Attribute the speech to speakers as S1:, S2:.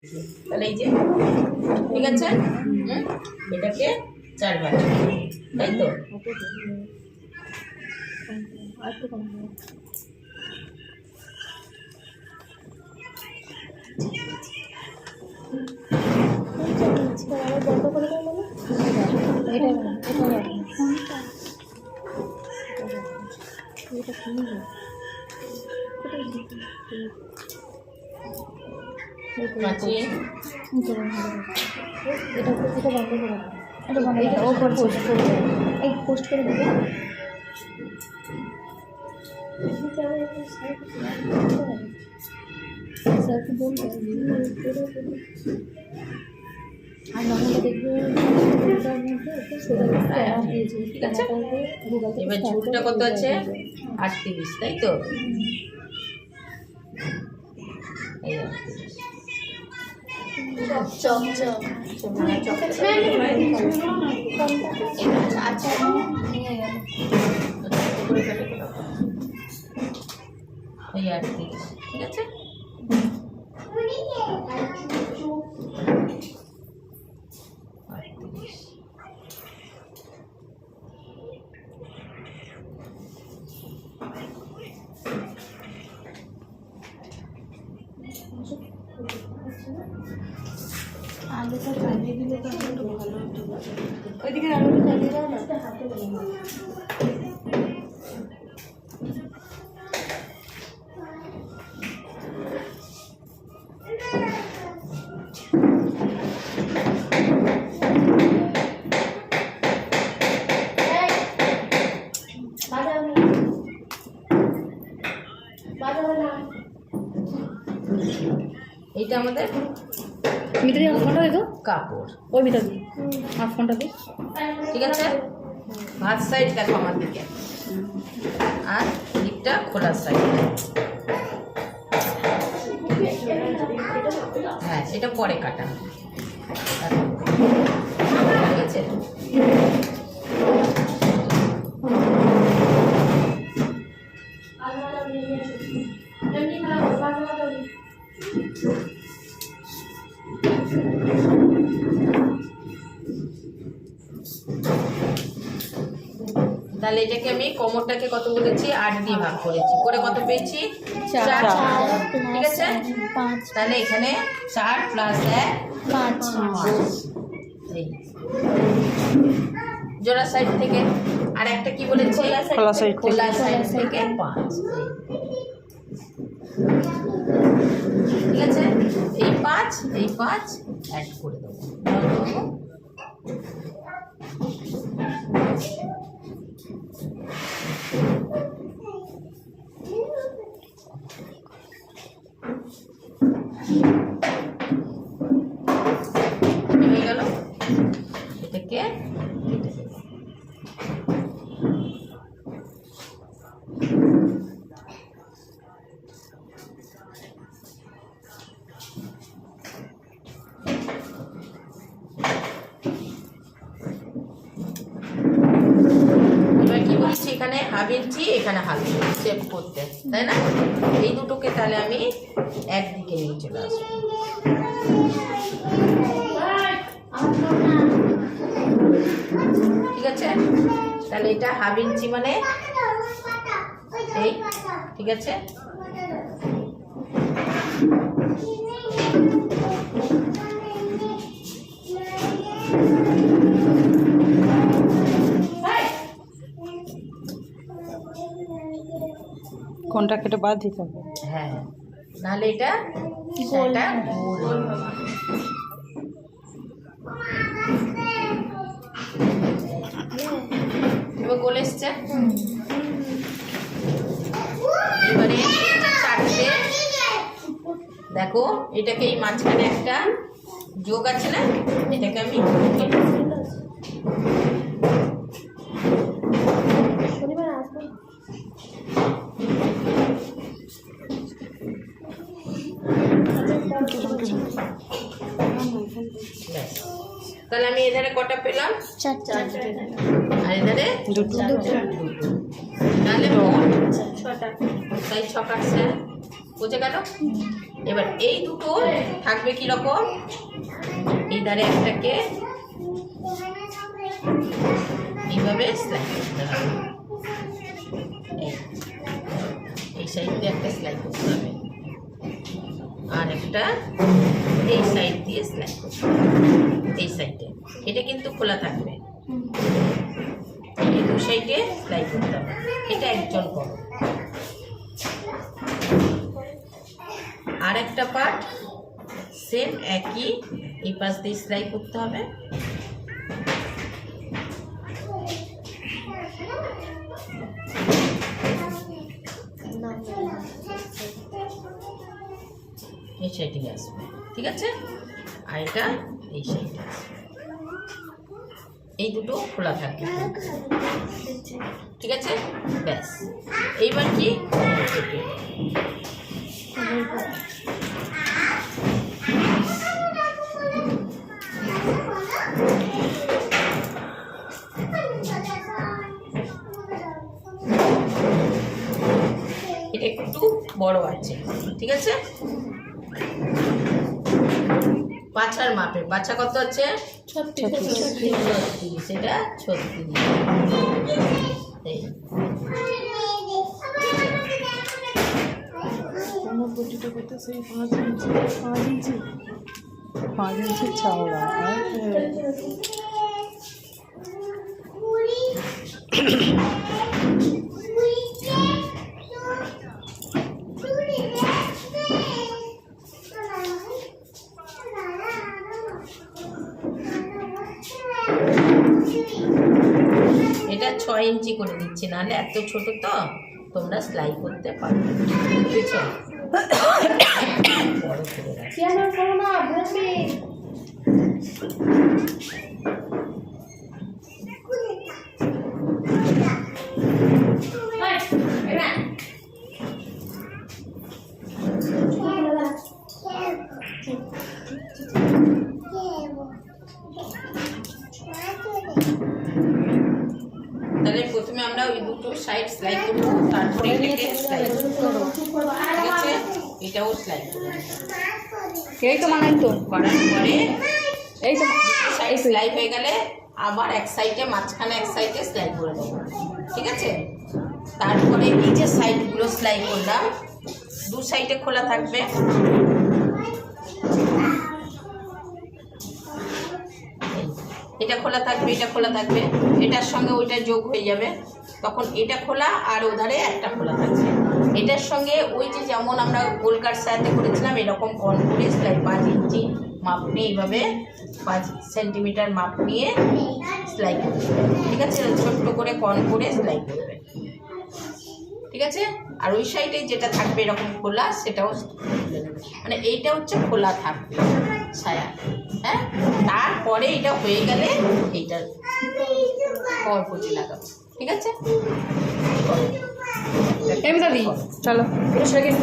S1: তাহলে এই যে ঠিক আছে, এটাকে 4 বার, তাই তো?
S2: পোস্ট করে দেবে। স্যারকে বলবে আর নাহলে দেখবে
S1: ঠিক আছে। এবার ঝুলটা কত আছে? 38, তাই তো? এই এই 38, ঠিক আছে।
S2: আলুটা চালিয়ে দিলে তো একটু ভালো হতো। ওইদিকে আলুটা চালিয়ে দাও না, হাতে দেবো।
S1: এইটা আমাদের
S2: ভিতরে ফোনটা দেখো,
S1: কাপড়
S2: ওর ভিতরে আর ফোনটা দিই,
S1: ঠিক আছে। ভাত সাইড দেখো আমার দিকে, আর দিকটা খোলা সাইড। হ্যাঁ, এটা পরে কাটা, ঠিক আছে। তাহলে এটাকে আমি কোমরটাকে কত বলেছি? 8 দিয়ে ভাগ করেছি, করে কত পেয়েছি? 4। ঠিক আছে, তাহলে এখানে 4 + 1 5। এই জোড়া সাইড থেকে, আর একটা কি বলেছি?
S3: খোলা সাইড
S1: থেকে 5। ঠিক আছে, এই 5 অ্যাড করে দেবো। হয়ে গেল, এটাকে এবার কি বলছি, এখানে ½ ইঞ্চি, এখানে ½ ইঞ্চি সেভ করতে, তাই না? এই দুটোকে তাহলে আমি একদিকে নিয়ে চলে আসবো। ঠিক আছে, তাহলে এটা ½ ইঞ্চি মানে এই, ঠিক আছে।
S3: কোনটা কেটে বাদ দিতে হবে?
S1: হ্যাঁ, নাহলে এটা সেটা গোল। এবার গোল এসছে। এবারে 4টে দেখো, এটাকে এই মাঝখানে একটা যোগ আছে না, এটাকে আমি তাহলে আমি এধারে কটা পেলাম?
S2: 4।
S1: আর এধারে
S3: দুটো।
S1: তাহলে 6টা, তাই 6 কাটছে। বুঝে গেল? এবার এই দুটো থাকবে কিরকম, এই ধারে একটাকে এইভাবে সেলাই করতে হবে, এই সাইড দিয়ে একটা সেলাই করতে হবে, আর একটা এই সাইড দিয়ে সেলাই করতে হবে, এই সাইডে। এটা কিন্তু খোলা থাকবে, এই দু সাইডে সেলাই করতে হবে। এটা একজন করো। আর একটা পার্ট সেম একই, এই পাশ দিয়ে সেলাই করতে হবে। এই সাইডে আসবে, ঠিক আছে? আর এটা এই সাইডে আসবে, এই দুটো খোলা থাকবে, ঠিক আছে? ব্যাস, এইবার কি এটা একটু বড় আছে, ঠিক আছে? বাচ্চার মাপে, বাচ্চা কত আছে? 36, এটা 36।
S3: পাঁচ ইঞ্চি চওড়া।
S1: এটা 6 ইঞ্চি করে দিচ্ছি, নাহলে এত ছোট তো তোমরা সেলাই করতে পারবে, বুঝেছ? বড় করে রাখছি। তাহলে প্রথমে আমরা ওই দুটো সাইড সেলাই করবো, তারপরে এটাকে সেলাই করবো, ঠিক আছে? এটাও সেলাই করবো।
S2: এই তো মানাই তো
S1: করার পরে
S2: এই তো
S1: সাইড সেলাই হয়ে গেলে আবার এক সাইডে, মাঝখানে এক সাইডে সেলাই করে দেবো, ঠিক আছে? তারপরে এই যে সাইডগুলো সেলাই করলাম, দু সাইডে খোলা থাকবে, এটা খোলা থাকবে, এটা খোলা থাকবে, এটার সঙ্গে ওইটা যোগ হয়ে যাবে, তখন এটা খোলা আর ওধারে একটা খোলা থাকবে। এটার সঙ্গে ওই যে যেমন আমরা গোলকার সাথে করেছিলাম এরকম কন করে সেলাই 5 ইঞ্চি মাপ নিয়ে, এইভাবে 5 সেন্টিমিটার মাপ নিয়ে সেলাই করবে, ঠিক আছে? ছোট্ট করে কন করে সেলাই করবে, ঠিক আছে? আর ওই সাইডে যেটা থাকবে এরকম খোলা, সেটাও মানে এইটা হচ্ছে খোলা থাকবে ছায়া, হ্যাঁ? তারপরে এটা হয়ে গেলে এইটার করপটি লাগাবো, ঠিক আছে?
S2: দাদি
S3: চলো।
S2: সেকেন্ড